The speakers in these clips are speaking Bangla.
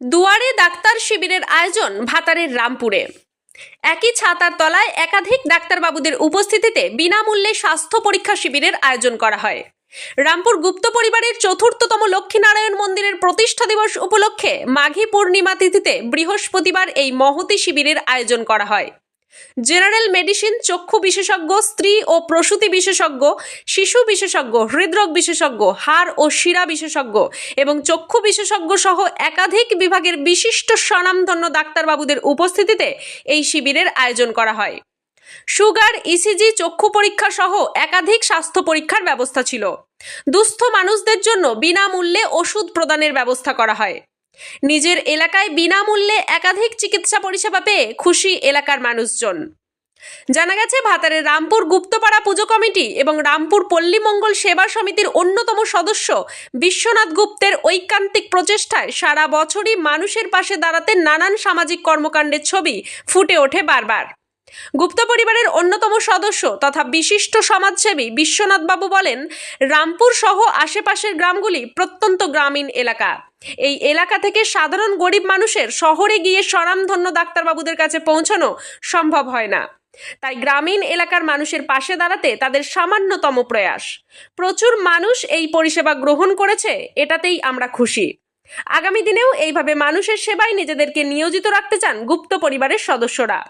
দুয়ারে ডাক্তার শিবিরের আয়োজন ভাতারের রামপুরে। একই ছাতার তলায় একাধিক ডাক্তারবাবুদের উপস্থিতিতে বিনামূল্যে স্বাস্থ্য পরীক্ষা শিবিরের আয়োজন করা হয়। রামপুর গুপ্ত পরিবারের চতুর্থতম লক্ষ্মীনারায়ণ মন্দিরের প্রতিষ্ঠা দিবস উপলক্ষে মাঘী পূর্ণিমা তিথিতে বৃহস্পতিবার এই মহতী শিবিরের আয়োজন করা হয়। জেনারেল মেডিসিন, চক্ষু বিশেষজ্ঞ, স্ত্রী ও প্রসূতি বিশেষজ্ঞ, শিশু বিশেষজ্ঞ, হৃদরোগ বিশেষজ্ঞ, হাড় ও শিরা বিশেষজ্ঞ এবং চক্ষু বিশেষজ্ঞ সহ একাধিক বিভাগের বিশিষ্ট স্বনামধন্য ডাক্তারবাবুদের উপস্থিতিতে এই শিবিরের আয়োজন করা হয়। সুগার, ইসিজি, চক্ষু পরীক্ষা সহ একাধিক স্বাস্থ্য পরীক্ষার ব্যবস্থা ছিল। দুস্থ মানুষদের জন্য বিনামূল্যে ওষুধ প্রদানের ব্যবস্থা করা হয়। নিজের এলাকায় বিনামূল্যে একাধিক চিকিৎসা পরিষেবা পেয়ে খুশি এলাকার মানুষজন। জানা গেছে, ভাতারের রামপুর গুপ্তপাড়া পুজো কমিটি এবং রামপুর পল্লী মঙ্গল সেবা সমিতির অন্যতম সদস্য বিশ্বনাথ গুপ্তের ঐকান্তিক প্রচেষ্টায় সারা বছরই মানুষের পাশে দাঁড়াতে নানান সামাজিক কর্মকাণ্ডের ছবি ফুটে ওঠে বারবার। গুপ্ত পরিবারের অন্যতম সদস্য তথা বিশিষ্ট সমাজসেবী বিশ্বনাথ বাবু বলেন, রামপুর সহ আশেপাশের গ্রামগুলি প্রত্যন্ত গ্রামীণ এলাকা। এই এলাকা থেকে সাধারণ গরিব মানুষের শহরে গিয়ে স্বনামধন্য ডাক্তারবাবুদের কাছে পৌঁছানো সম্ভব হয় না। তাই গ্রামীণ এলাকার মানুষের পাশে দাঁড়াতে তাদের সামান্যতম প্রয়াস। প্রচুর মানুষ এই পরিষেবা গ্রহণ করেছে, এটাতেই আমরা খুশি। আগামী দিনেও এইভাবে মানুষের সেবায় নিজেদেরকে নিয়োজিত রাখতে চান গুপ্ত পরিবারের সদস্যরা।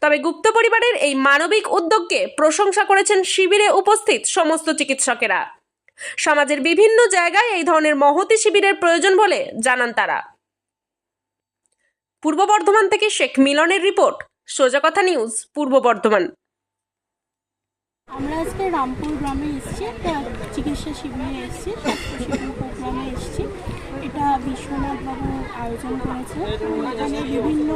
তবে গুপ্ত পরিবারের এই মানবিক উদ্যোগকে প্রশংসা করেছেন শিবিরে উপস্থিত সমস্ত চিকিৎসকেরা। সমাজের বিভিন্ন জায়গায় এই ধরনের মহতী শিবিরের প্রয়োজন বলে জানান তারা। পূর্ব বর্ধমান থেকে শেখ মিলনের রিপোর্ট, সোজা কথা নিউজ, পূর্ব বর্ধমান। আমরা আজকে রামপুর গ্রামে এসেছি, একটা চিকিৎসা শিবিরে এসেছি, স্বাস্থ্য শিবির প্রোগ্রামে এসেছি। এটা বিশ্বনাথ বাবু আয়োজন করেছে। এখানে বিভিন্ন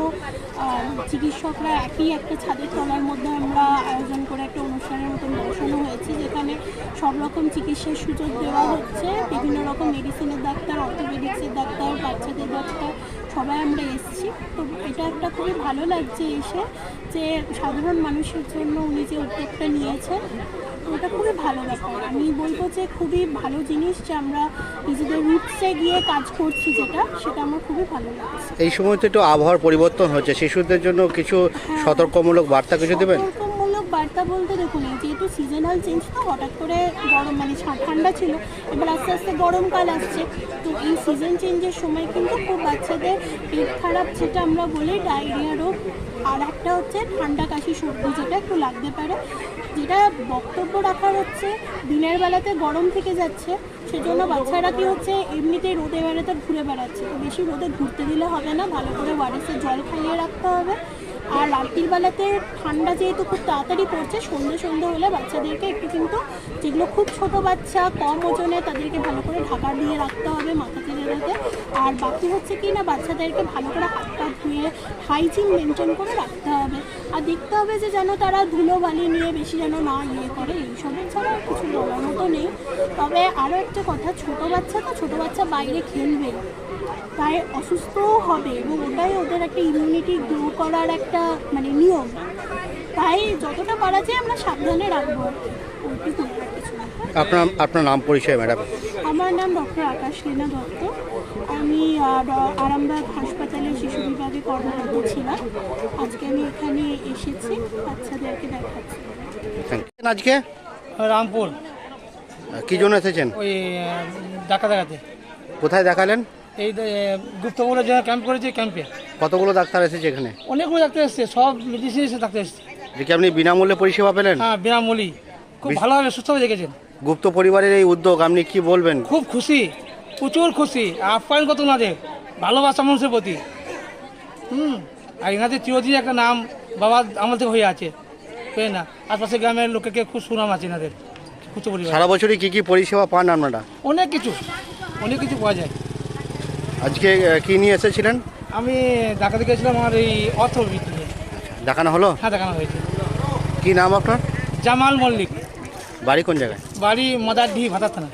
চিকিৎসকরা একই একটা ছাদের তলার মধ্যে আমরা আয়োজন করে একটা অনুষ্ঠানের মতন বসানো হয়েছে, যেখানে সব রকম চিকিৎসার সুযোগ দেওয়া হচ্ছে। বিভিন্ন রকম মেডিসিনের ডাক্তার, অর্থোপেডিক্সের ডাক্তার, বাচ্চাদের ডাক্তার, সবাই আমরা এসেছি। তো এটা একটা খুবই ভালো লাগছে এসে, যে সাধারণ মানুষের জন্য উনি যে উদ্যোগটা নিয়েছেন, ওটা খুবই ভালো ব্যাপার। আমি বলবো যে খুবই ভালো জিনিস, যে আমরা নিজেদের রুটসে গিয়ে কাজ করছি, সেটা আমার খুবই ভালো লাগছে। এই সময় তো একটু আবহাওয়ার পরিবর্তন হচ্ছে, শিশুদের জন্য কিছু সতর্কমূলক বার্তা কিছু দেবেন? সতর্কমূলক বার্তা বলতে দেখুন, যেহেতু সিজনাল চেঞ্জ, তো হঠাৎ করে গরম ঠান্ডা ছিল, এবার আস্তে আস্তে গরমকাল আসছে। তো এই সিজন চেঞ্জের সময় কিন্তু খুব বাচ্চাদের পেট খারাপ, যেটা আমরা বলি ডায়রিয়া রোগ, আর একটা হচ্ছে ঠান্ডা, কাশি, সর্দি, যেটা একটু লাগতে পারে। যেটা বক্তব্য রাখার হচ্ছে, দিনের বেলাতে গরম থেকে যাচ্ছে, সেজন্য বাচ্চারা কি হচ্ছে, এমনিতেই রোদে বেড়াতে ঘুরে বেড়াচ্ছে। তো বেশি রোদে ঘুরতে দিলে হবে না, ভালো করে ওআরএসের জল খাইয়ে রাখতে হবে। আর রাত্রির বেলাতে ঠান্ডা যেহেতু খুব তাড়াতাড়ি পড়ছে, সন্ধে হলে বাচ্চাদেরকে একটু কিন্তু, যেগুলো খুব ছোট বাচ্চা, কম ওজনে, তাদেরকে ভালো করে ঢাকা দিয়ে রাখতে হবে মাথা থেকে রাখতে। আর বাকি হচ্ছে কি না, বাচ্চাদেরকে ভালো করে হাত পা ধুয়ে হাইজিন মেনটেন করে রাখতে হবে। আর দেখতে হবে যে যেন তারা ধুলোবালি নিয়ে বেশি যেন না করে, এইসবের ছাড়া কিছু বলার মতো নেই। তবে আরও একটা কথা, ছোটো বাচ্চা বাইরে খেলবে, তাই অসুস্থও হবে, এবং ওটাই ওদের একটা ইমিউনিটি গ্রো করার একটা নিয়ম। তাই যতটা পারা যায় আমরা সাবধানে রাখবো। আপনার নাম পরিচয় ম্যাডাম? আমার নাম ডক্টর আকাশ লীনা দত্ত। আমি আরামবাগ হাসপাতালের শিশু বিভাগে কর্মরত ছিলাম। আজকে আমি এখানে এসেছি বাচ্চাদেরকে দেখাচ্ছি। আজকে রামপুর কি জন্য এসেছেন? ওই ডাক্তার দেখাতে। কোথায় দেখালেন? এই গুপ্তপুরে যে ক্যাম্প করেছে, ক্যাম্পে। কতগুলো ডাক্তার এসেছে এখানে? অনেকগুলো ডাক্তার এসছে, সব মেডিসিন এসে ডাক্তার এসছে। যে কি আপনি বিনামূল্যে পরিষেবা পেলেন? হ্যাঁ, বিনামূল্যে, খুব ভালোভাবে সুস্থভাবে দেখেছেন। গুপ্ত পরিবারের এই উদ্যোগ আপনি কি বলবেন? খুব খুশি, প্রচুর খুশি। আপ্যায়ন কত ওনাদের, ভালোবাসা মানুষের প্রতি। আর এনাদের চিরদিন একটা নাম বাবা আমল থেকে হয়ে আছে, তাই না? আশপাশের গ্রামের লোকেকে খুব সুনাম আছে এনাদের গুপ্ত পরিবার। সারা বছরই কি কি পরিষেবা পান আপনারা? অনেক কিছু পাওয়া যায়। আজকে কি নিয়ে এসেছিলেন? আমি দেখাতে গেছিলাম আমার এই অর্থবিদ নিয়ে। দেখানো হলো? হ্যাঁ, দেখানো হয়েছে। কি নাম আপনার? জামাল মল্লিক। বাড়ি কোন জায়গায়? বাড়ি মাদারডি, ভাতার থানা।